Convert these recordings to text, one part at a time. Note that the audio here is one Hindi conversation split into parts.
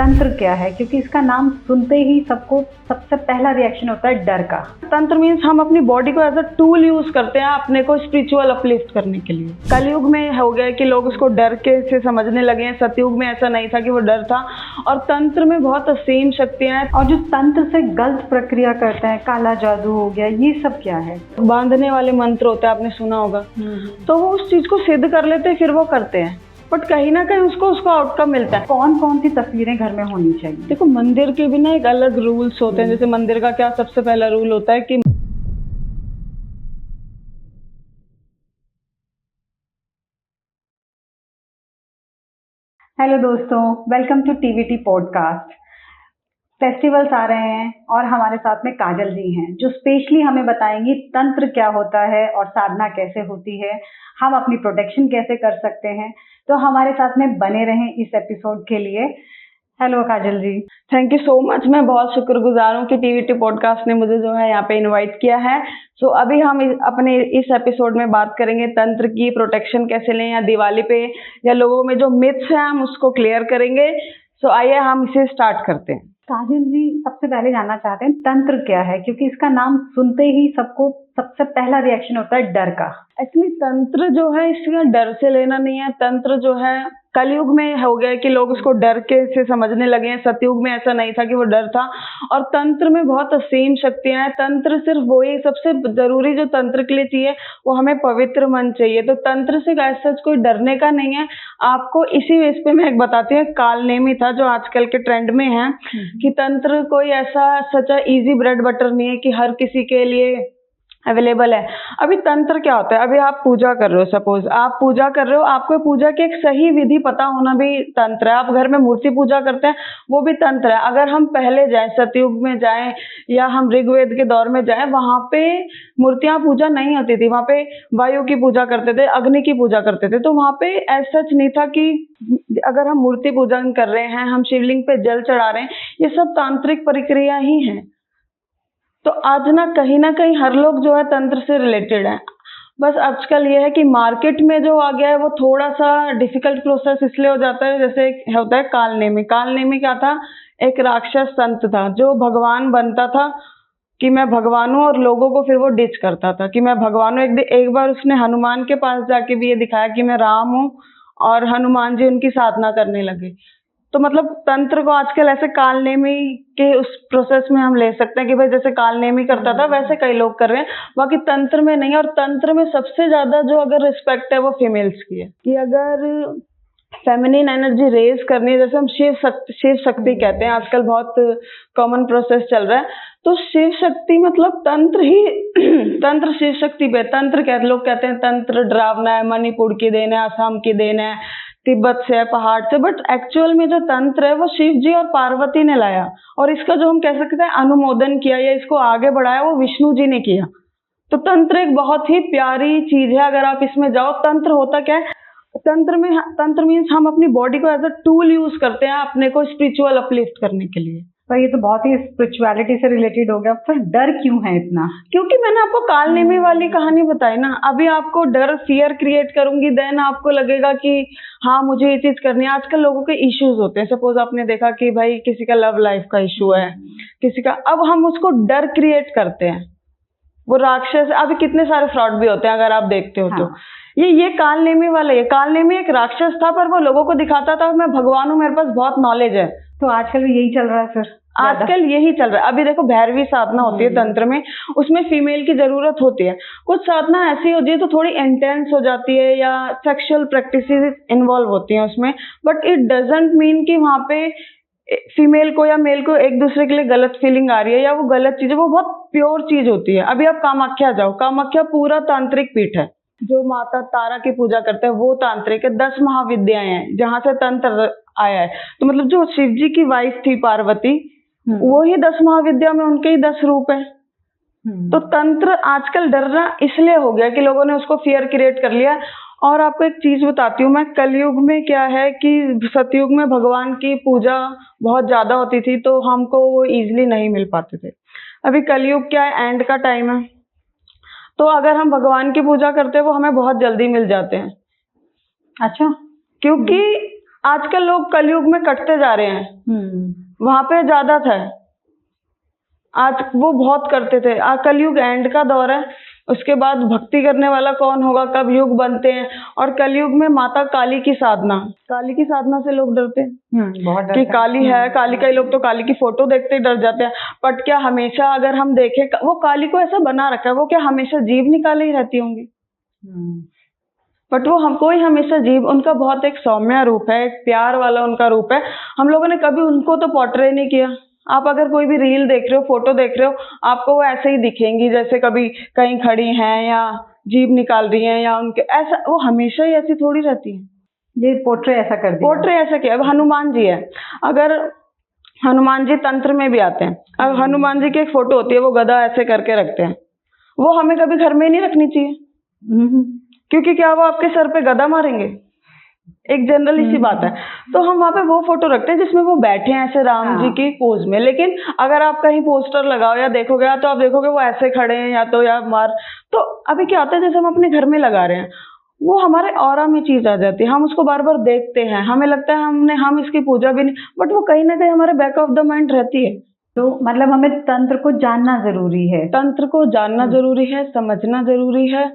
तंत्र क्या है, क्योंकि इसका नाम सुनते ही सबको सबसे पहला रिएक्शन होता है डर का। तंत्र मीन्स हम अपनी बॉडी को एज अ टूल यूज करते हैं अपने को स्पिरिचुअल अपलिफ्ट करने के लिए। कलयुग में हो गया कि लोग उसको डर के से समझने लगे हैं। सतयुग में ऐसा नहीं था कि वो डर था। और तंत्र में बहुत असीम शक्तियां हैं। और जो तंत्र से गलत प्रक्रिया करते हैं, काला जादू हो गया, ये सब क्या है? बांधने वाले मंत्र होते हैं, आपने सुना होगा। तो वो उस चीज को सिद्ध कर लेते हैं, फिर वो करते हैं, बट कहीं ना कहीं उसको आउटकम मिलता है। कौन कौन सी तस्वीरें घर में होनी चाहिए? देखो, मंदिर के भी ना एक अलग रूल्स होते हैं। जैसे मंदिर का क्या सबसे पहला रूल होता है कि हेलो दोस्तों, welcome to TVT podcast. Festivals आ रहे हैं और हमारे साथ में काजल जी हैं, जो स्पेशली हमें बताएंगी तंत्र क्या होता है और साधना कैसे होती है, हम अपनी प्रोटेक्शन कैसे कर सकते हैं। तो हमारे साथ में बने रहें इस एपिसोड के लिए। Hello Kajal ji. Thank you so much. मैं बहुत शुक्रगुजार हूँ कि टीवीटी पॉडकास्ट ने मुझे जो है यहाँ पे इनवाइट किया है। सो अभी हम अपने इस एपिसोड में बात करेंगे तंत्र की प्रोटेक्शन कैसे लें, या दिवाली पे या लोगों में जो मिथ्स हैं हम उसको क्लियर करेंगे। सो आइए हम इसे स्टार्ट करते हैं। काजल जी, सबसे पहले जानना चाहते हैं तंत्र क्या है, क्योंकि इसका नाम सुनते ही सबको सबसे पहला रिएक्शन होता है डर का। एक्चुअली तंत्र जो है इसका डर से लेना नहीं है। तंत्र जो है कलयुग में हो गया कि लोग उसको डर के से समझने लगे हैं। सतयुग में ऐसा नहीं था कि वो डर था। और तंत्र में बहुत असीम शक्तियां हैं। तंत्र सिर्फ वही सबसे जरूरी जो तंत्र के लिए चाहिए, वो हमें पवित्र मन चाहिए। तो तंत्र से ऐसा कोई डरने का नहीं है। आपको इसी बेस पे मैं एक बताती हूँ, काल नेमी था जो आजकल के ट्रेंड में है, कि तंत्र कोई ऐसा सच्चा इजी ब्रेड बटर नहीं है कि हर किसी के लिए अवेलेबल है। अभी तंत्र क्या होता है? अभी आप पूजा कर रहे हो, सपोज आप पूजा कर रहे हो, आपको पूजा की एक सही विधि पता होना भी तंत्र है। आप घर में मूर्ति पूजा करते हैं, वो भी तंत्र है। अगर हम पहले जाएं, सतयुग में जाएं या हम ऋग्वेद के दौर में जाएं, वहां पे मूर्तियां पूजा नहीं होती थी। वहां पे वायु की पूजा करते थे, अग्नि की पूजा करते थे। तो वहां पे ऐसा नहीं था कि अगर हम मूर्ति पूजन कर रहे हैं, हम शिवलिंग पे जल चढ़ा रहे हैं, ये सब तांत्रिक प्रक्रिया ही है। तो आज ना कहीं हर लोग जो है तंत्र से रिलेटेड है। बस आजकल ये है कि मार्केट में जो आ गया है वो थोड़ा सा डिफिकल्ट प्रोसेस इसलिए हो जाता है। जैसे होता है कालनेमी। कालनेमी क्या था? एक राक्षस संत था जो भगवान बनता था कि मैं भगवान हूँ, और लोगों को फिर वो डिच करता था कि मैं भगवान हूँ। एक बार उसने हनुमान के पास जाके भी ये दिखाया कि मैं राम हूँ, और हनुमान जी उनकी साधना करने लगे। तो मतलब तंत्र को आजकल ऐसे कालनेमी के उस प्रोसेस में हम ले सकते हैं कि भाई जैसे कालनेमी करता था वैसे कई लोग कर रहे हैं, बाकी तंत्र में नहीं है। और तंत्र में सबसे ज्यादा जो अगर रिस्पेक्ट है वो फीमेल्स की है, कि अगर फेमिनिन एनर्जी रेज करनी है, जैसे हम शिव शक्ति कहते हैं, आजकल बहुत कॉमन प्रोसेस चल रहा है। तो शिव शक्ति मतलब तंत्र ही तंत्र शिव शक्ति पे। तंत्र कहते लोग कहते हैं तंत्र डरावना है, मणिपुर की देन है, असम की देन है, तिब्बत से है, पहाड़ से। बट एक्चुअल में जो तंत्र है वो शिव जी और पार्वती ने लाया, और इसका जो हम कह सकते हैं अनुमोदन किया या इसको आगे बढ़ाया वो विष्णु जी ने किया। तो तंत्र एक बहुत ही प्यारी चीज है। अगर आप इसमें जाओ, तंत्र होता क्या है? तंत्र मीन्स हम अपनी बॉडी को एज अ टूल यूज करते हैं अपने को स्पिरिचुअल अपलिफ्ट करने के लिए। तो ये तो बहुत ही स्पिरिचुअलिटी से रिलेटेड हो गया। फिर डर क्यों है इतना? क्योंकि मैंने आपको कालनेमी वाली कहानी बताई ना। अभी आपको डर फियर क्रिएट करूंगी, देन आपको लगेगा कि हाँ मुझे ये चीज करनी है। आजकल लोगों के इश्यूज होते हैं। सपोज आपने देखा कि भाई किसी का लव लाइफ का इशू है, किसी का, अब हम उसको डर क्रिएट करते हैं। वो राक्षस, अभी कितने सारे फ्रॉड भी होते हैं अगर आप देखते हो तो। ये कालनेमी वाला, ये कालनेमी एक राक्षस था, पर वो लोगों को दिखाता था मैं भगवान हूँ, मेरे पास बहुत नॉलेज है। तो आजकल भी यही चल रहा है सर? आजकल यही चल रहा है। अभी देखो भैरवी साधना होती है तंत्र में, उसमें फीमेल की जरूरत होती है। कुछ साधना ऐसी होती है तो थोड़ी इंटेंस हो जाती है, या सेक्सुअल प्रैक्टिसेस इन्वॉल्व होती हैं उसमें। बट इट डजंट मीन कि वहां पे फीमेल को या मेल को एक दूसरे के लिए गलत फीलिंग आ रही है या वो गलत चीज है। वो बहुत प्योर चीज होती है। अभी आप कामाख्या जाओ, कामाख्या पूरा तांत्रिक पीठ है। जो माता तारा की पूजा करते हैं वो तांत्रिक है। 10 महाविद्याएं हैं जहां से तंत्र आया है। तो मतलब जो शिव जी की वाइफ थी पार्वती, वो ही 10 महाविद्या में उनके ही 10 रूप है। तो तंत्र आजकल डरना इसलिए हो गया कि लोगों ने उसको फियर क्रिएट कर लिया। और आपको एक चीज बताती हूँ मैं, कलयुग में क्या है कि सतयुग में भगवान की पूजा बहुत ज्यादा होती थी, तो हमको वो इजिली नहीं मिल पाते थे। अभी कलयुग क्या है, एंड का टाइम है, तो अगर हम भगवान की पूजा करते हैं वो हमें बहुत जल्दी मिल जाते हैं। अच्छा, क्योंकि आजकल लोग कलयुग में कटते जा रहे हैं, वहां पे ज्यादा था, आज वो बहुत करते थे। आज कलयुग एंड का दौर है, उसके बाद भक्ति करने वाला कौन होगा, कब युग बनते हैं। और कलयुग में माता काली की साधना से लोग डरते हैं बहुत कि काली है, काली कई लोग तो काली की फोटो देखते ही डर जाते हैं। बट क्या हमेशा अगर हम देखें, वो काली को ऐसा बना रखा है, वो क्या हमेशा जीव निकाले ही रहती होंगी? बट वो हम कोई हमेशा जीव, उनका बहुत एक सौम्य रूप है, एक प्यार वाला उनका रूप है। हम लोगों ने कभी उनको तो पोर्ट्रे नहीं किया। आप अगर कोई भी रील देख रहे हो, फोटो देख रहे हो, आपको वो ऐसे ही दिखेंगी जैसे कभी कहीं खड़ी हैं या जीभ निकाल रही हैं, या उनके ऐसा, वो हमेशा ही ऐसी थोड़ी रहती है। ये पोर्ट्रे ऐसा कर दिया, पोर्ट्रे ऐसा किया। अब हनुमान जी है, अगर हनुमान जी तंत्र में भी आते हैं, अब हनुमान जी की एक फोटो होती है, वो गदा ऐसे करके रखते हैं, वो हमें कभी घर में नहीं रखनी चाहिए, क्योंकि क्या वो आपके सर पे गदा मारेंगे? एक जनरल सी बात है। तो हम वहाँ पे वो फोटो रखते हैं जिसमें वो बैठे हैं ऐसे राम जी की पोज में। लेकिन अगर आप कहीं पोस्टर लगाओ या देखोगे, तो आप देखोगे वो ऐसे खड़े हैं, या तो या मार। तो अभी क्या होता है, जैसे हम अपने घर में लगा रहे हैं, वो हमारे ऑरा में चीज आ जाती है, हम उसको बार बार देखते हैं, हमें लगता है हम इसकी पूजा भी नहीं, बट वो कहीं ना कहीं हमारे बैक ऑफ द माइंड रहती है। तो मतलब हमें तंत्र को जानना जरूरी है, तंत्र को जानना जरूरी है, समझना जरूरी है।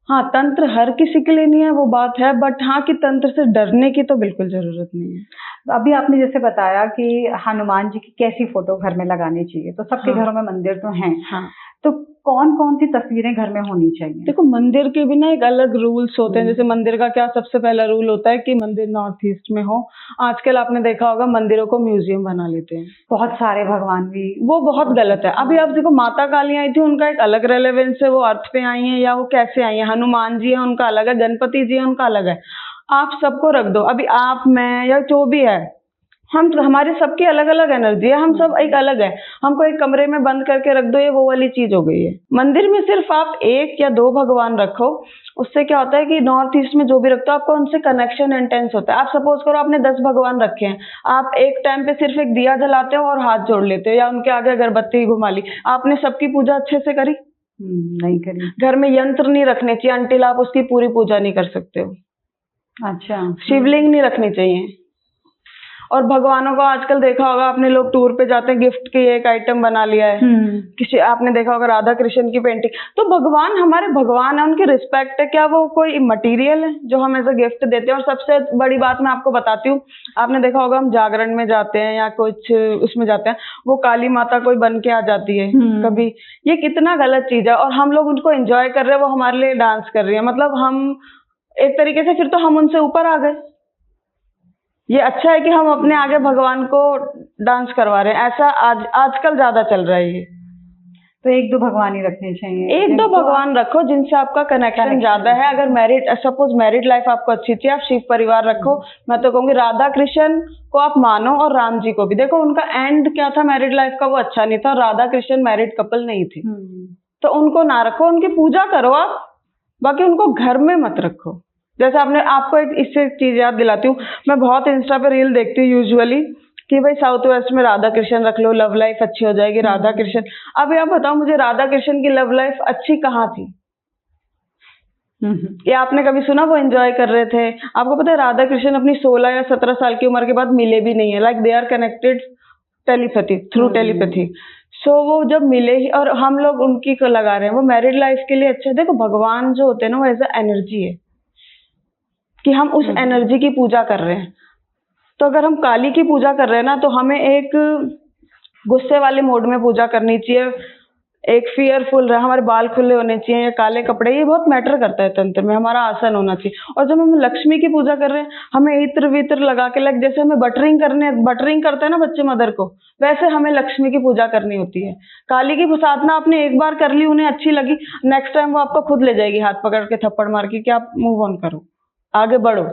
हाँ, तंत्र हर किसी के लिए नहीं है, वो बात है, बट हाँ कि तंत्र से डरने की तो बिल्कुल जरूरत नहीं है। अभी आपने जैसे बताया कि हनुमान जी की कैसी फोटो घर में लगानी चाहिए, तो सबके घरों में मंदिर तो हैं, तो कौन कौन सी तस्वीरें घर में होनी चाहिए? देखो, मंदिर के भी ना एक अलग रूल्स होते हैं। जैसे मंदिर का क्या सबसे पहला रूल होता है कि मंदिर नॉर्थ ईस्ट में हो। आजकल आपने देखा होगा मंदिरों को म्यूजियम बना लेते हैं, बहुत सारे भगवान भी, वो बहुत गलत है। अभी आप देखो, माता काली आई थी, उनका एक अलग रेलेवेंस है, वो अर्थ पे आई हैं या वो कैसे आई हैं। हनुमान जी है, उनका अलग है, गणपति जी है, उनका अलग है। आप सबको रख दो, अभी आप, मैं या जो भी है, हम हमारे सबकी अलग अलग एनर्जी है, हम सब एक अलग है। हमको एक कमरे में बंद करके रख दो, ये वो वाली चीज हो गई है। मंदिर में सिर्फ आप एक या दो भगवान रखो, उससे क्या होता है कि नॉर्थ ईस्ट में जो भी रखते हो, आपका उनसे कनेक्शन इंटेंस होता है। आप सपोज करो आपने 10 भगवान रखे हैं, आप एक टाइम पे सिर्फ एक दिया जलाते हो और हाथ जोड़ लेते हो, या उनके आगे अगरबत्ती घुमा ली, आपने सबकी पूजा अच्छे से करी? नहीं करी। घर में यंत्र नहीं रखने चाहिए अंटिल आप उसकी पूरी पूजा नहीं कर सकते हो। अच्छा। शिवलिंग नहीं रखनी चाहिए। और भगवानों को आजकल देखा होगा आपने, लोग टूर पे जाते हैं, गिफ्ट की एक आइटम बना लिया है। किसी आपने देखा होगा राधा कृष्ण की पेंटिंग। तो भगवान हमारे भगवान है, उनकी रिस्पेक्ट है। क्या वो कोई मटेरियल है जो हम एज अ गिफ्ट देते हैं? और सबसे बड़ी बात मैं आपको बताती हूँ, आपने देखा होगा हम जागरण में जाते हैं या कुछ उसमें जाते हैं, वो काली माता कोई बन के आ जाती है कभी, ये कितना गलत चीज है। और हम लोग उनको एंजॉय कर रहे हैं, वो हमारे लिए डांस कर रही है। मतलब हम एक तरीके से फिर तो हम उनसे ऊपर आ गए। ये अच्छा है कि हम अपने आगे भगवान को डांस करवा रहे हैं, ऐसा आजकल ज्यादा चल रहा है ये। तो एक दो भगवान ही रखने चाहिए, एक दो भगवान रखो जिनसे आपका कनेक्शन ज्यादा है। अगर मैरिड, सपोज मैरिड लाइफ आपको अच्छी चाहिए, आप शिव परिवार रखो। मैं तो कहूंगी राधा कृष्ण को आप मानो, और राम जी को भी। देखो उनका एंड क्या था मैरिड लाइफ का, वो अच्छा नहीं था। राधा कृष्ण मैरिड कपल नहीं थे, तो उनको ना रखो, उनकी पूजा करो आप, बाकी उनको घर में मत रखो। जैसे आपको एक इससे चीज याद दिलाती हूँ, मैं बहुत इंस्टा पे रील देखती हूँ यूजुअली कि भाई साउथ वेस्ट में राधा कृष्ण रख लो, लव लाइफ अच्छी हो जाएगी, राधा कृष्ण। अभी आप बताओ मुझे, राधा कृष्ण की लव लाइफ अच्छी कहाँ थी? या आपने कभी सुना वो एंजॉय कर रहे थे? आपको पता है राधा कृष्ण अपनी 16 या 17 साल की उम्र के बाद मिले भी नहीं है। Like they are connected telepathy, through telepathy. So वो जब मिले ही, और हम लोग उनकी को लगा रहे हैं, वो मैरिड लाइफ के लिए अच्छा है। देखो भगवान जो होते हैं ना, वो एज अ एनर्जी है कि हम उस एनर्जी की पूजा कर रहे हैं। तो अगर हम काली की पूजा कर रहे हैं ना, तो हमें एक गुस्से वाले मोड में पूजा करनी चाहिए, एक फियरफुल रहे, हमारे बाल खुले होने चाहिए या काले कपड़े, ये बहुत मैटर करता है तंत्र में। हमारा आसन होना चाहिए। और जब हम लक्ष्मी की पूजा कर रहे हैं, हमें इत्र वित्र लगा के, लग जैसे हमें बटरिंग करते हैं ना बच्चे मदर को, वैसे हमें लक्ष्मी की पूजा करनी होती है। काली की साधना आपने एक बार कर ली, उन्हें अच्छी लगी, नेक्स्ट टाइम वो आपको खुद ले जाएगी हाथ पकड़ के थप्पड़ मार के कि आप मूव ऑन करो, आगे बढ़ो।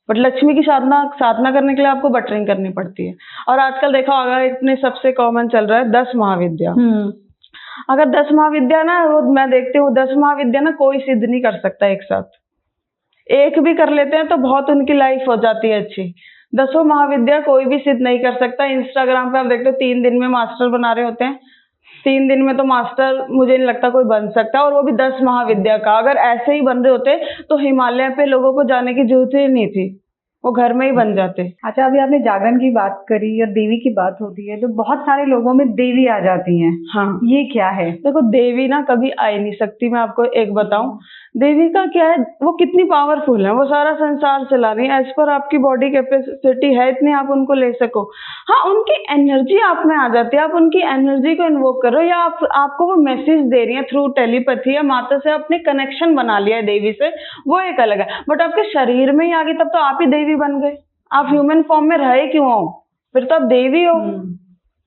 बट लक्ष्मी की साधना करने के लिए आपको बटरिंग करनी पड़ती है। और आजकल देखा होगा इतने सबसे कॉमन चल रहा है 10 महाविद्या। अगर 10 महाविद्या ना, वो मैं देखती हूँ 10 महाविद्या ना कोई सिद्ध नहीं कर सकता एक साथ। एक भी कर लेते हैं तो बहुत उनकी लाइफ हो जाती है अच्छी। 10 महाविद्या कोई भी सिद्ध नहीं कर सकता। इंस्टाग्राम पे आप देखते हो 3 दिन में मास्टर बना रहे होते हैं। 3 दिन में तो मास्टर मुझे नहीं लगता कोई बन सकता, और वो भी 10 महाविद्या का। अगर ऐसे ही बन रहे होते तो हिमालय पे लोगों को जाने की जरूरत ही नहीं थी। वो घर में ही बन जाते। अच्छा, अभी आपने जागरण की बात करी और देवी की बात होती है तो बहुत सारे लोगों में देवी आ जाती हैं। हाँ, ये क्या है? देखो देवी ना कभी आ ही नहीं सकती। मैं आपको एक बताऊं, देवी का क्या है, वो कितनी पावरफुल है, वो सारा संसार चला रही है। एज पर आपकी बॉडी कैपेसिटी है इतनी, आप उनको ले सको। हाँ, उनकी एनर्जी आप में आ जाती है, आप उनकी एनर्जी को इन्वोक करो, या आपको वो मैसेज दे रही है थ्रू टेलीपैथी, या माता से आपने कनेक्शन बना लिया है देवी से, वो एक अलग है। बट आपके शरीर में ही आ गई तब तो आप ही देवी बन गए। आप ह्यूमन फॉर्म में रहे क्यों हो? फिर तो आप देवी हो।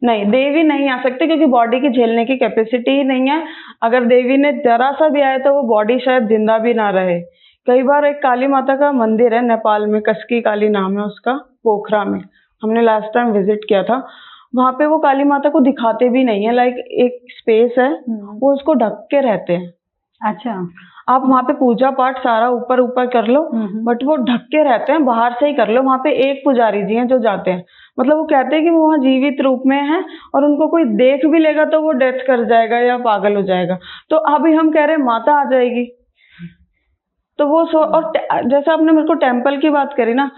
नहीं, देवी नहीं आ सकती क्योंकि बॉडी की झेलने की कैपेसिटी ही नहीं है। अगर देवी ने जरा सा भी आया तो वो बॉडी शायद जिंदा भी ना रहे। कई बार एक काली माता का मंदिर है नेपाल में, कसकी काली नाम है उसका, पोखरा में, हमने लास्ट टाइम विजिट किया था। वहां पे वो काली माता को दिखाते भी नहीं है, लाइक एक स्पेस है, वो उसको ढक के रहते हैं। अच्छा, आप वहाँ पे पूजा पाठ सारा ऊपर ऊपर कर लो, बट वो ढक के रहते हैं, बाहर से ही कर लो। वहाँ पे एक पुजारी जी हैं जो जाते हैं, मतलब वो कहते हैं कि वो वहाँ जीवित रूप में है और उनको कोई देख भी लेगा तो वो डेथ कर जाएगा या पागल हो जाएगा। तो अभी हम कह रहे हैं माता आ जाएगी, तो वो और जैसा आपने मेरे को टेम्पल की बात करी ना,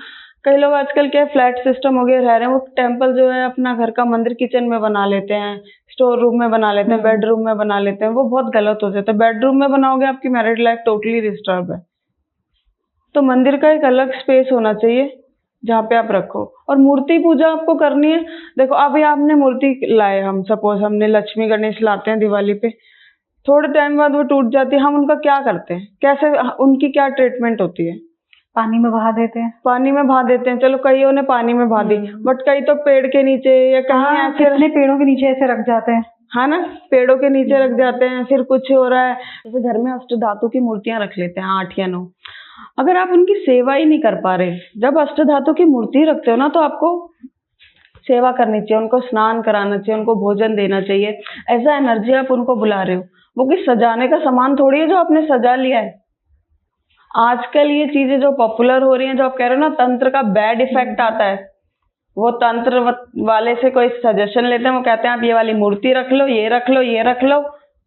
कई लोग आजकल क्या फ्लैट सिस्टम हो गया रह रहे हैं, वो टेम्पल जो है अपना घर का मंदिर किचन में बना लेते हैं, स्टोर रूम में बना लेते हैं, बेडरूम में बना लेते हैं। वो बहुत गलत हो जाता है। बेडरूम में बनाओगे आपकी मैरिड लाइफ टोटली डिस्टर्ब है। तो मंदिर का एक अलग स्पेस होना चाहिए जहाँ पे आप रखो। और मूर्ति पूजा आपको करनी है, देखो अभी आपने मूर्ति लाए, हम सपोज हमने लक्ष्मी गणेश लाते हैं दिवाली पे, थोड़े टाइम बाद वो टूट जाती है, हम उनका क्या करते हैं, कैसे उनकी क्या ट्रीटमेंट होती है? पानी में बहा देते हैं। पानी में बहा देते हैं, चलो कईयों ने पानी में बहा दी, बट कई तो पेड़ के नीचे या कहीं ऐसे, कितने पेड़ों के नीचे ऐसे रख जाते हैं। हाँ ना, पेड़ों के नीचे रख जाते हैं। फिर कुछ हो रहा है, जैसे घर में अष्ट धातु की मूर्तियां रख लेते हैं 8 या 9। अगर आप उनकी सेवा ही नहीं कर पा रहे, जब अष्ट धातु की मूर्ति रखते हो ना तो आपको सेवा करनी चाहिए, उनको स्नान कराना चाहिए, उनको भोजन देना चाहिए। ऐसा एनर्जी आप उनको बुला रहे हो, वो किस सजाने का सामान थोड़ी है जो आपने सजा लिया है। आजकल ये चीजें जो पॉपुलर हो रही हैं, जो आप कह रहे हो ना तंत्र का बैड इफेक्ट आता है, वो तंत्र वाले से कोई सजेशन लेते हैं, वो कहते हैं आप ये वाली मूर्ति रख लो, ये रख लो, ये रख लो,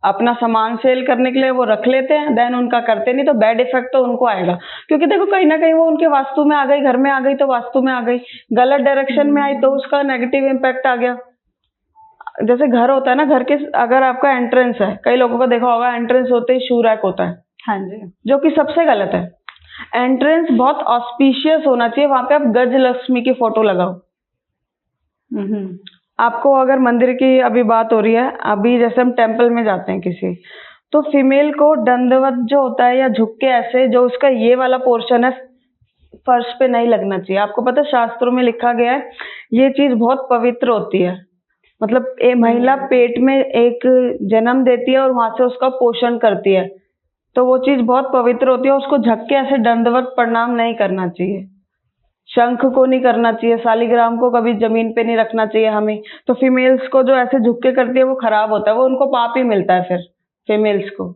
अपना सामान सेल करने के लिए वो रख लेते हैं, देन उनका करते नहीं, तो बैड इफेक्ट तो उनको आएगा। क्योंकि देखो कहीं ना कहीं वो उनके वास्तु में आ गई, घर में आ गई तो वास्तु में आ गई, गलत डायरेक्शन में आई तो उसका नेगेटिव इम्पैक्ट आ गया। जैसे घर होता है ना, घर के अगर आपका एंट्रेंस है, कई लोगों को देखा होगा एंट्रेंस होते ही शू रैक होता है, हाँ जी, जो कि सबसे गलत है। एंट्रेंस बहुत ऑस्पिशियस होना चाहिए, वहां पे आप गज लक्ष्मी की फोटो लगाओ। आपको अगर मंदिर की अभी बात हो रही है, अभी जैसे हम टेम्पल में जाते हैं किसी, तो फीमेल को दंडवत जो होता है या झुक के ऐसे, जो उसका ये वाला पोर्शन है फर्श पे नहीं लगना चाहिए। आपको पता है शास्त्रों में लिखा गया है ये चीज बहुत पवित्र होती है। मतलब महिला पेट में एक जन्म देती है और वहां से उसका पोषण करती है, तो वो चीज बहुत पवित्र होती है। उसको झक के ऐसे दंडवत प्रणाम नहीं करना चाहिए, शंख को नहीं करना चाहिए, शालिग्राम को कभी जमीन पे नहीं रखना चाहिए हमें। तो फीमेल्स को जो ऐसे झुक के करती है वो खराब होता है, वो उनको पाप ही मिलता है फिर फीमेल्स को,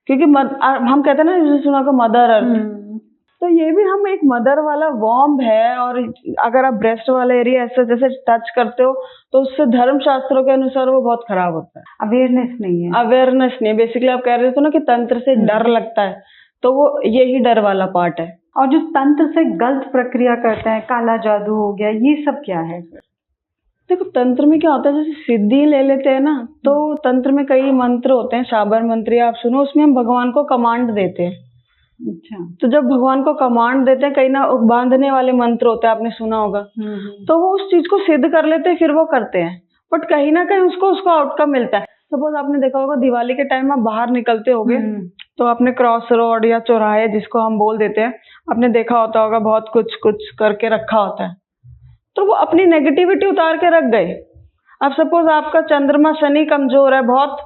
क्योंकि हम कहते हैं ना, जैसे सुना को मदर अर्थ, तो ये भी हम एक मदर वाला वॉर्म है। और अगर आप ब्रेस्ट वाला एरिया ऐसे जैसे टच करते हो तो उससे धर्म शास्त्रों के अनुसार वो बहुत खराब होता है। अवेयरनेस नहीं है, अवेयरनेस नहीं है। बेसिकली आप कह रहे थे ना कि तंत्र से डर लगता है, तो वो यही डर वाला पार्ट है। और जो तंत्र से गलत प्रक्रिया करते हैं, काला जादू हो गया, ये सब क्या है? देखो तंत्र में क्या होता है, जैसे सिद्धि ले लेते हैं ना, तो तंत्र में कई मंत्र होते हैं, शाबर मंत्र या आप सुनो, उसमें हम भगवान को कमांड देते हैं। अच्छा, तो जब भगवान को कमांड देते हैं, कहीं ना बांधने वाले मंत्र होते हैं, आपने सुना होगा, तो वो उस चीज को सिद्ध कर लेते हैं, फिर वो करते हैं, बट कहीं ना कहीं उसको उसका आउटकम मिलता है। सपोज आपने देखा होगा दिवाली के टाइम आप बाहर निकलते होगे, तो आपने क्रॉस रोड या चौराहे जिसको हम बोल देते हैं, आपने देखा होता होगा बहुत कुछ कुछ करके रखा होता है, तो वो अपनी नेगेटिविटी उतार के रख गए। अब सपोज आपका चंद्रमा शनि कमजोर है बहुत,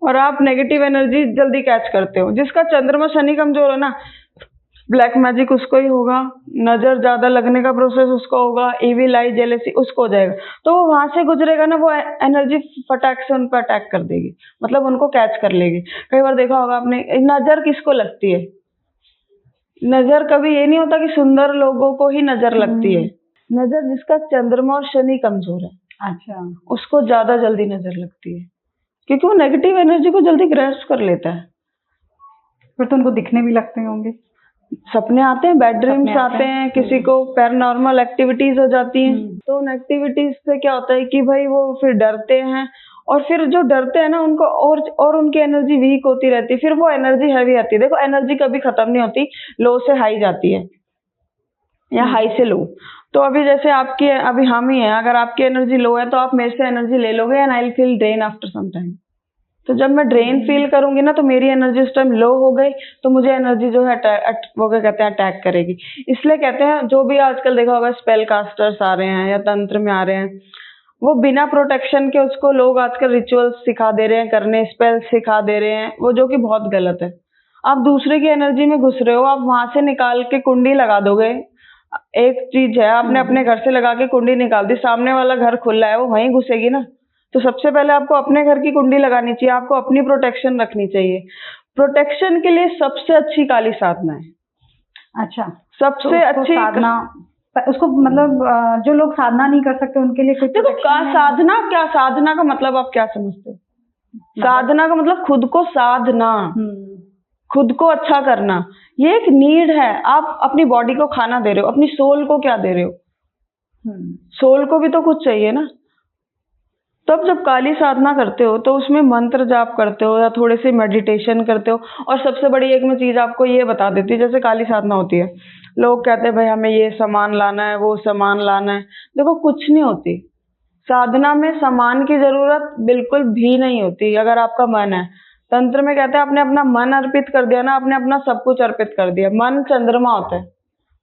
और आप नेगेटिव एनर्जी जल्दी कैच करते हो, जिसका चंद्रमा शनि कमजोर है ना, ब्लैक मैजिक उसको ही होगा, नजर ज्यादा लगने का प्रोसेस उसको होगा, इविल आई जेलेसी उसको हो जाएगा, तो वो वहां से गुजरेगा ना, वो एनर्जी फटाक से उन पर अटैक कर देगी, मतलब उनको कैच कर लेगी। कई बार देखा होगा आपने, नजर किसको लगती है? नजर कभी ये नहीं होता कि सुंदर लोगों को ही नजर लगती है, नजर जिसका चंद्रमा और शनि कमजोर है, अच्छा, उसको ज्यादा जल्दी नजर लगती है, क्योंकि वो नेगेटिव एनर्जी को जल्दी ग्रैस्प कर लेता है। फिर तो उनको दिखने भी लगते होंगे। सपने आते हैं, बैड ड्रीम्स आते हैं, किसी को पैरानॉर्मल एक्टिविटीज हो जाती हैं। तो उन एक्टिविटीज से क्या होता है कि भाई वो फिर डरते हैं, और फिर जो डरते हैं ना उनको और उनकी एनर्जी वीक होती रहती है, फिर वो एनर्जी हैवी आती है। देखो एनर्जी कभी खत्म नहीं होती, लो से हाई जाती है या हाई से लो। तो अभी जैसे आपकी अभी हम ही हैं, अगर आपकी एनर्जी लो है तो आप मेरे से एनर्जी ले लोगे and I will feel drain after some time. तो जब मैं ड्रेन फील करूंगी ना तो मेरी एनर्जी उस टाइम लो हो गई, तो मुझे एनर्जी जो है वो क्या कहते हैं अटैक करेगी। इसलिए कहते हैं जो भी आजकल देखा होगा स्पेल कास्टर्स आ रहे हैं या तंत्र में आ रहे हैं, वो बिना प्रोटेक्शन के उसको लोग आजकल रिचुअल्स सिखा दे रहे हैं करने, स्पेल सिखा दे रहे हैं, वो जो कि बहुत गलत है। आप दूसरे की एनर्जी में घुस रहे हो, आप वहां से निकाल के कुंडी लगा दोगे। एक चीज है, आपने अपने घर से लगा के कुंडी निकाल दी, सामने वाला घर खुला है वो वहीं घुसेगी ना। तो सबसे पहले आपको अपने घर की कुंडी लगानी चाहिए, आपको अपनी प्रोटेक्शन रखनी चाहिए। प्रोटेक्शन के लिए सबसे अच्छी काली साधना है। अच्छा, सबसे तो अच्छी साधना उसको मतलब जो लोग साधना नहीं कर सकते उनके लिए कुछ देखो साधना क्या, साधना का मतलब आप क्या समझते हो? साधना का मतलब खुद को साधना, खुद को अच्छा करना, ये एक नीड है। आप अपनी बॉडी को खाना दे रहे हो, अपनी सोल को क्या दे रहे हो? सोल को भी तो कुछ चाहिए ना। तब जब काली साधना करते हो तो उसमें मंत्र जाप करते हो या थोड़े से मेडिटेशन करते हो। और सबसे बड़ी एक मैं चीज आपको ये बता देती हूँ, जैसे काली साधना होती है, लोग कहते हैं भाई हमें ये सामान लाना है, वो सामान लाना है। देखो कुछ नहीं होती साधना में, सामान की जरूरत बिल्कुल भी नहीं होती अगर आपका मन है। तंत्र में कहते हैं आपने अपना मन अर्पित कर दिया ना, आपने अपना सब कुछ अर्पित कर दिया। मन चंद्रमा होता है,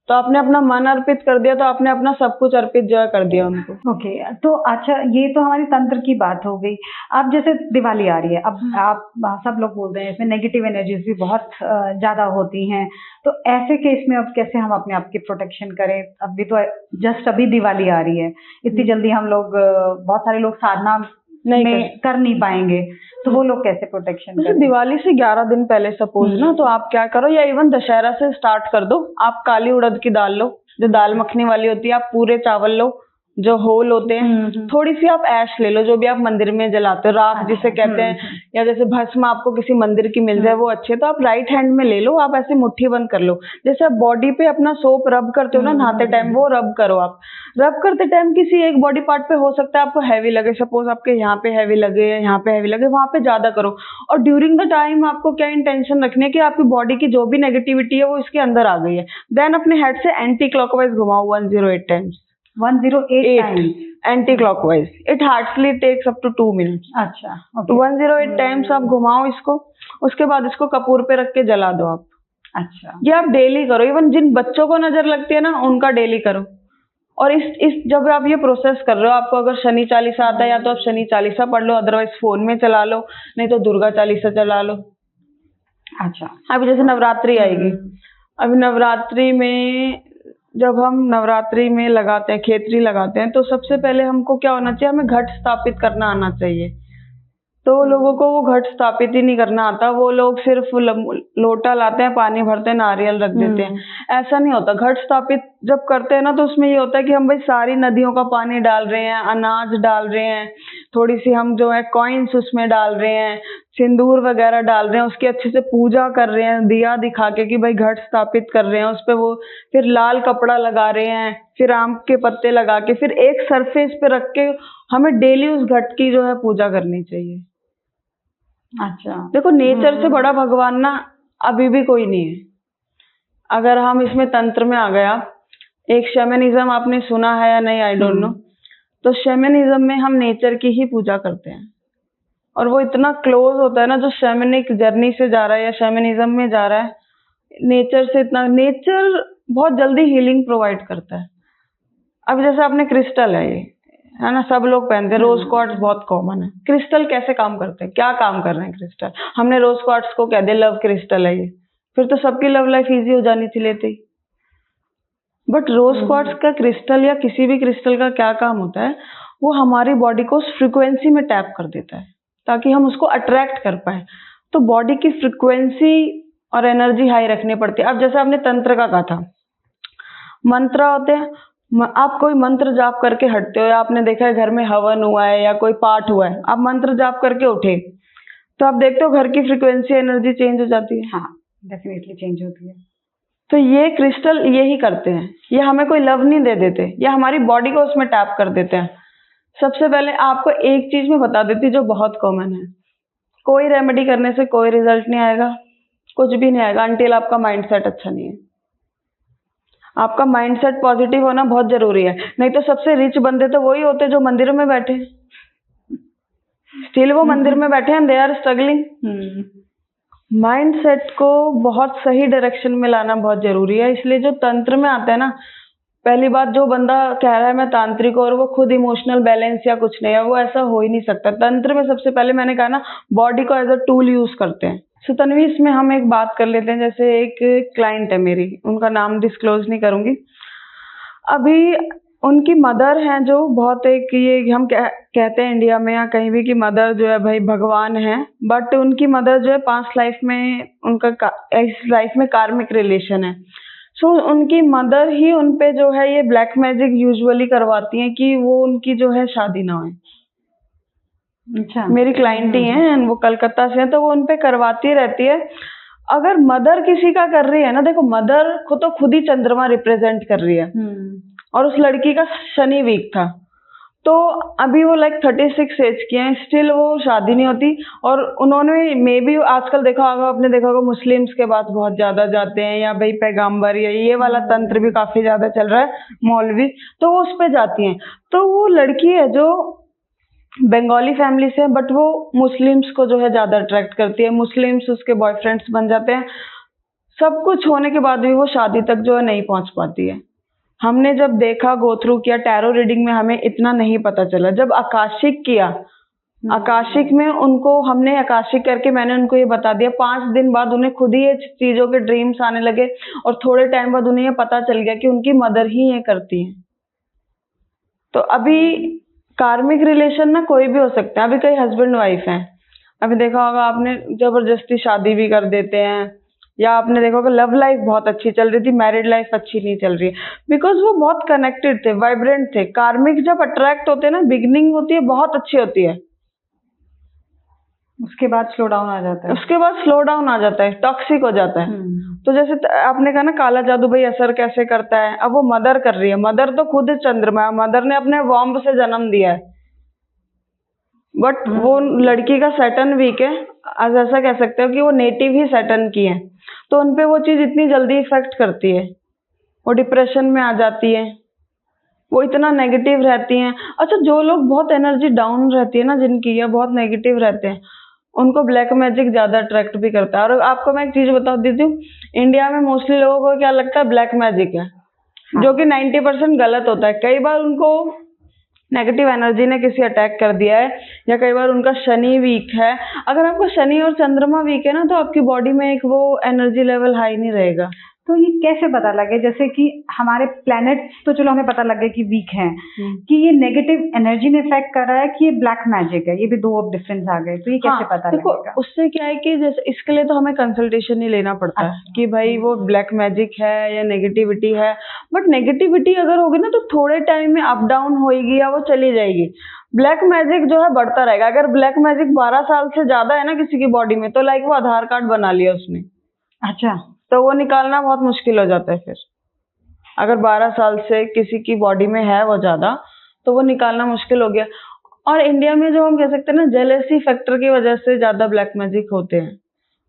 तो आपने अपना मन अर्पित कर दिया तो आपने अपना सब कुछ अर्पित जो है कर दिया उनको। ओके, तो अच्छा ये तो हमारी तंत्र की बात हो गई। अब जैसे दिवाली आ रही है, अब आप सब लोग बोल रहे हैं इसमें नेगेटिव एनर्जीज भी बहुत ज्यादा होती हैं, तो ऐसे केस में अब कैसे हम अपने आप की प्रोटेक्शन करें? अभी तो जस्ट अभी दिवाली आ रही है, इतनी जल्दी हम लोग बहुत सारे लोग साधना कर नहीं पाएंगे, तो वो लोग कैसे प्रोटेक्शन करें? दिवाली से 11 दिन पहले सपोज ना, तो आप क्या करो, या इवन दशहरा से स्टार्ट कर दो। आप काली उड़द की दाल लो, जो दाल मखनी वाली होती है, आप पूरे चावल लो जो होल होते हैं, थोड़ी सी आप ऐश ले लो, जो भी आप मंदिर में जलाते हो, राख जिसे कहते हैं, या जैसे भस्म आपको किसी मंदिर की मिल जाए वो अच्छे, तो आप राइट हैंड में ले लो, आप ऐसे मुट्ठी बंद कर लो। जैसे आप बॉडी पे अपना सोप रब करते हो ना नहाते टाइम, वो रब करो। आप रब करते टाइम किसी एक बॉडी पार्ट पे हो सकता है आपको हैवी लगे, सपोज आपके यहाँ पे हैवी लगे, यहाँ पे हैवी लगे, वहां पे ज्यादा करो। और ड्यूरिंग द टाइम आपको क्या इंटेंशन रखनी है कि आपकी बॉडी की जो भी नेगेटिविटी है वो इसके अंदर आ गई है। देन अपने हेड से एंटी क्लॉकवाइज घुमाओ 108 times. 108 times anticlockwise. It hardly takes up to 2 minutes. अच्छा, तो 108 टाइम्स आप घुमाओ इसको, उसके बाद इसको कपूर पे रख के जला दो आप। अच्छा, ये आप डेली करो, इवन जिन बच्चों को नजर लगती है ना उनका डेली करो। और इस जब आप ये प्रोसेस कर रहे हो, आपको अगर शनि चालीसा आता है या तो आप शनि चालीसा पढ़ लो, अदरवाइज फोन में चला लो, नहीं तो दुर्गा चालीसा चला लो। अच्छा, अभी जैसे नवरात्रि आएगी, अभी नवरात्रि में जब हम नवरात्रि में लगाते हैं, खेतरी लगाते हैं, तो सबसे पहले हमको क्या होना चाहिए, हमें घट स्थापित करना आना चाहिए। तो लोगों को वो घट स्थापित ही नहीं करना आता, वो लोग सिर्फ लोटा लाते हैं, पानी भरते हैं, नारियल रख देते हैं। ऐसा नहीं होता। घट स्थापित जब करते हैं ना तो उसमें ये होता है कि हम भाई सारी नदियों का पानी डाल रहे हैं, अनाज डाल रहे हैं, थोड़ी सी हम जो है कॉइन्स उसमें डाल रहे हैं, सिंदूर वगैरह डाल रहे हैं, उसकी अच्छे से पूजा कर रहे हैं, दिया दिखा के कि भाई घट स्थापित कर रहे हैं, उस पे वो फिर लाल कपड़ा लगा रहे हैं, फिर आम के पत्ते लगा के, फिर एक सरफेस पे रख के हमें डेली उस घट की जो है पूजा करनी चाहिए। अच्छा, देखो नेचर से बड़ा भगवान ना अभी भी कोई नहीं है। अगर हम इसमें तंत्र में आ गया, एक शैमनिज्म आपने सुना है या नहीं आई डोंट नो, तो शैमनिज्म में हम नेचर की ही पूजा करते हैं, और वो इतना क्लोज होता है ना, जो शैमनिक जर्नी से जा रहा है या शैमनिज्म में जा रहा है, नेचर से इतना, नेचर बहुत जल्दी हीलिंग प्रोवाइड करता है। अब जैसे आपने क्रिस्टल है, ये है ना, सब लोग पहनते हैं, रोज क्वार्ट्स बहुत कॉमन है। क्रिस्टल कैसे काम करते हैं, क्या काम कर रहे हैं क्रिस्टल? हमने रोज क्वार्ट्स को कह दिया लव क्रिस्टल है ये, फिर तो सबकी लव लाइफ इजी हो जानी थी लेते ही। बट रोज क्वार्ट्स का क्रिस्टल या किसी भी क्रिस्टल का क्या काम होता है, वो हमारी बॉडी को उस फ्रिक्वेंसी में टैप कर देता है ताकि हम उसको अट्रैक्ट कर पाए। तो बॉडी की फ्रिक्वेंसी और एनर्जी हाई रखनी पड़ती है। अब जैसे आपने तंत्र का कहा था, मंत्र होते हैं, आप कोई मंत्र जाप करके हटते हो, या आपने देखा है घर में हवन हुआ है या कोई पाठ हुआ है, आप मंत्र जाप करके उठे तो आप देखते हो घर की फ्रिक्वेंसी एनर्जी चेंज हो जाती है। हाँ, डेफिनेटली चेंज होती है। तो ये क्रिस्टल यही करते हैं, ये हमें कोई लव नहीं दे देते, ये हमारी बॉडी को उसमें टैप कर देते हैं। सबसे पहले आपको एक चीज मैं बता देती जो बहुत कॉमन है, कोई रेमेडी करने से कोई रिजल्ट नहीं आएगा, कुछ भी नहीं आएगा अनटिल आपका माइंडसेट अच्छा नहीं है। आपका माइंडसेट पॉजिटिव होना बहुत जरूरी है, नहीं तो सबसे रिच बंदे तो वही होते जो मंदिर में बैठे, स्टिल वो मंदिर में बैठे हैं, दे आर स्ट्रगलिंग। माइंडसेट को बहुत सही डायरेक्शन में लाना बहुत जरूरी है। इसलिए जो तंत्र में आता है ना, पहली बात, जो बंदा कह रहा है मैं तांत्रिक हूं और वो खुद इमोशनल बैलेंस या कुछ नहीं है, वो ऐसा हो ही नहीं सकता। तंत्र में सबसे पहले मैंने कहा ना, बॉडी को एज अ टूल यूज करते हैं। सो तन्वी, इसमें हम एक बात कर लेते हैं। जैसे एक क्लाइंट है मेरी, उनका नाम डिस्क्लोज नहीं करूंगी। अभी उनकी मदर हैं जो बहुत एक, ये हम कहते हैं इंडिया में या कहीं भी कि मदर जो है भाई भगवान है, बट उनकी मदर जो है पास्ट लाइफ में उनका इस लाइफ में कार्मिक रिलेशन है। सो उनकी मदर ही उन पे जो है ये ब्लैक मैजिक यूजुअली करवाती हैं कि वो उनकी जो है शादी ना हो। अच्छा। मेरी क्लाइंट ही हैं, वो कलकत्ता से हैं, तो वो उन पे करवाती रहती है। अगर मदर किसी का कर रही है ना, देखो मदर को तो खुद ही चंद्रमा रिप्रेजेंट कर रही है और उस लड़की का शनि वीक था, तो अभी वो लाइक 36 एज की हैं, स्टिल वो शादी नहीं होती। और उन्होंने मे बी आजकल देखा होगा, आपने देखा होगा मुस्लिम्स के पास बहुत ज्यादा जाते हैं, या भाई पैगंबर या ये वाला तंत्र भी काफी ज्यादा चल रहा है, मौलवी, तो वो उस पे जाती हैं। तो वो लड़की है जो बंगाली फैमिली से है, बट वो मुस्लिम्स को जो है ज्यादा अट्रैक्ट करती है, मुस्लिम्स उसके बॉयफ्रेंड्स बन जाते हैं। सब कुछ होने के बाद भी वो शादी तक जो है नहीं पहुंच पाती है। हमने जब देखा, गो थ्रू किया, टैरो रीडिंग में हमें इतना नहीं पता चला। जब आकाशिक किया, आकाशिक में उनको हमने आकाशिक करके मैंने उनको ये बता दिया, 5 दिन बाद उन्हें खुद ही ये चीजों के ड्रीम्स आने लगे और थोड़े टाइम बाद उन्हें ये पता चल गया कि उनकी मदर ही ये करती है। तो अभी कार्मिक रिलेशन ना कोई भी हो सकता है। अभी कई हस्बैंड वाइफ हैं, अभी देखा होगा आपने, जबरदस्ती शादी भी कर देते हैं, या आपने देखा होगा लव लाइफ बहुत अच्छी चल रही थी, मैरिड लाइफ अच्छी नहीं चल रही है, बिकॉज वो बहुत कनेक्टेड थे, वाइब्रेंट थे। कार्मिक जब अट्रैक्ट होते हैं ना, बिगनिंग होती है बहुत अच्छी होती है, उसके बाद स्लो डाउन आ जाता है, उसके बाद स्लो डाउन आ जाता है, टॉक्सिक हो जाता है। तो जैसे आपने कहा ना काला जादू भाई असर कैसे करता है, अब वो मदर कर रही है, मदर तो खुद चंद्रमा है, मदर ने अपने वॉम्ब से जन्म दिया है, बट वो लड़की का सैटर्न वीक है, आज ऐसा कह सकते हो कि वो नेटिव ही सैटर्न की है, तो उनपे वो चीज इतनी जल्दी इफेक्ट करती है, वो डिप्रेशन में आ जाती है, वो इतना नेगेटिव रहती हैं। अच्छा, जो लोग बहुत एनर्जी डाउन रहती है ना जिनकी, या बहुत नेगेटिव रहते हैं, उनको ब्लैक मैजिक ज्यादा अट्रैक्ट भी करता है। और आपको मैं एक चीज बता देती हूँ, इंडिया में मोस्टली लोगों को क्या लगता है ब्लैक मैजिक है, जो कि 90% गलत होता है। कई बार उनको नेगेटिव एनर्जी ने किसी अटैक कर दिया है, या कई बार उनका शनि वीक है। अगर आपका शनि और चंद्रमा वीक है ना, तो आपकी बॉडी में एक वो एनर्जी लेवल हाई नहीं रहेगा। तो ये कैसे पता लगे, जैसे कि हमारे प्लैनेट्स तो चलो हमें पता लग गया कि वीक हैं, कि ये नेगेटिव एनर्जी ने इफेक्ट कर रहा है कि ये ब्लैक मैजिक है, ये भी दो डिफरेंस आ गए, तो ये कैसे पता लगेगा? उससे क्या है कि जैसे इसके लिए तो हमें कंसल्टेशन ही लेना पड़ता है कि भाई वो ब्लैक मैजिक है या नेगेटिविटी है। बट नेगेटिविटी अगर होगी ना, तो थोड़े टाइम में अप डाउन होगी या वो चली जाएगी। ब्लैक मैजिक जो है बढ़ता रहेगा। अगर ब्लैक मैजिक 12 साल से ज्यादा है ना किसी की बॉडी में, तो लाइक वो आधार कार्ड बना लिया उसने। अच्छा, तो वो निकालना बहुत मुश्किल हो जाता है फिर। अगर 12 साल से किसी की बॉडी में है वो ज्यादा, तो वो निकालना मुश्किल हो गया। और इंडिया में जो हम कह सकते हैं ना, जेलेसी फैक्टर की वजह से ज्यादा ब्लैक मैजिक होते हैं।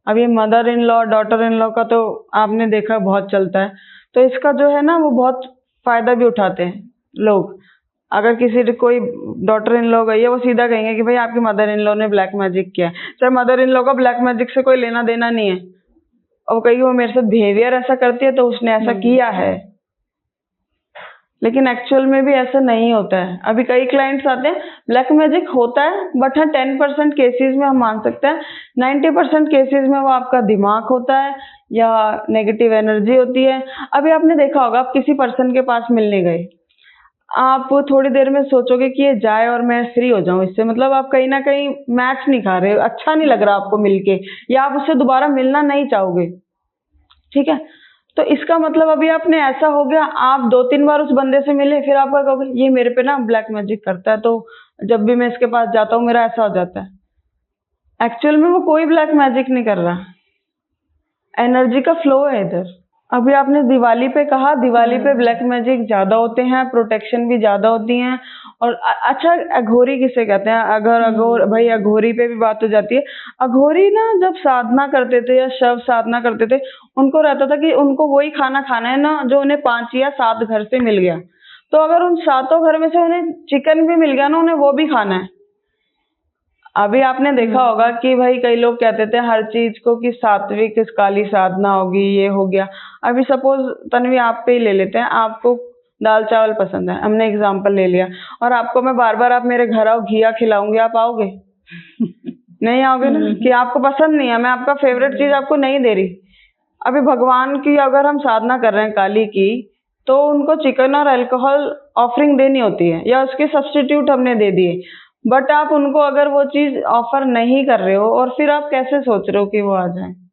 अब ये mother in law daughter in law का तो आपने देखा बहुत चलता है, तो इसका जो है ना वो बहुत फायदा भी उठाते हैं लोग। अगर किसी कोई डॉटर इन लॉ गई है, वो सीधा कहेंगे कि भाई आपकी मदर इन लॉ ने ब्लैक मैजिक किया है, चाहे मदर इन लॉ का ब्लैक मैजिक से कोई लेना देना नहीं है, और कहीं वो मेरे साथ बिहेवियर ऐसा करती है तो उसने ऐसा किया है। लेकिन एक्चुअल में भी ऐसा नहीं होता है। अभी कई क्लाइंट्स आते हैं, ब्लैक मैजिक होता है, बट हाँ 10% केसेस में हम मान सकते हैं, 90% केसेस में वो आपका दिमाग होता है या नेगेटिव एनर्जी होती है। अभी आपने देखा होगा, आप किसी पर्सन के पास मिलने गए, आप थोड़ी देर में सोचोगे कि ये जाए और मैं फ्री हो जाऊं इससे, मतलब आप कहीं ना कहीं मैच नहीं खा रहे, अच्छा नहीं लग रहा आपको मिलके, या आप उससे दोबारा मिलना नहीं चाहोगे। ठीक है, तो इसका मतलब अभी आपने ऐसा हो गया, आप 2-3 बार उस बंदे से मिले, फिर आप कहोगे ये मेरे पे ना ब्लैक मैजिक करता है, तो जब भी मैं इसके पास जाता हूँ मेरा ऐसा हो जाता है। एक्चुअल में वो कोई ब्लैक मैजिक नहीं कर रहा, एनर्जी का फ्लो है इधर। अभी आपने दिवाली पे कहा, दिवाली पे ब्लैक मैजिक ज्यादा होते हैं, प्रोटेक्शन भी ज्यादा होती हैं। और अच्छा, अघोरी किसे कहते हैं? अगर अघोर भाई, अघोरी पे भी बात हो जाती है। अघोरी ना जब साधना करते थे या शव साधना करते थे, उनको रहता था कि उनको वही खाना खाना है ना जो उन्हें 5 या 7 घर से मिल गया। तो अगर उन 7 घर में से उन्हें चिकन भी मिल गया ना, उन्हें वो भी खाना है। अभी आपने देखा होगा कि भाई कई लोग कहते थे हर चीज को कि सात्विक इस काली साधना होगी, ये हो गया। अभी सपोज तन्वी आप पे ही ले लेते हैं, आपको दाल चावल पसंद है, हमने एग्जाम्पल ले लिया, और आपको मैं बार बार आप मेरे घर आओ घिया खिलाऊंगी, आप आओगे? नहीं आओगे ना, कि आपको पसंद नहीं है, मैं आपका फेवरेट चीज आपको नहीं दे रही। अभी भगवान की अगर हम साधना कर रहे हैं काली की, तो उनको चिकन और अल्कोहल ऑफरिंग देनी होती है, या उसके सब्स्टिट्यूट हमने दे दिए। बट आप उनको अगर वो चीज ऑफर नहीं कर रहे हो, और फिर आप कैसे सोच रहे हो कि वो आ जाए?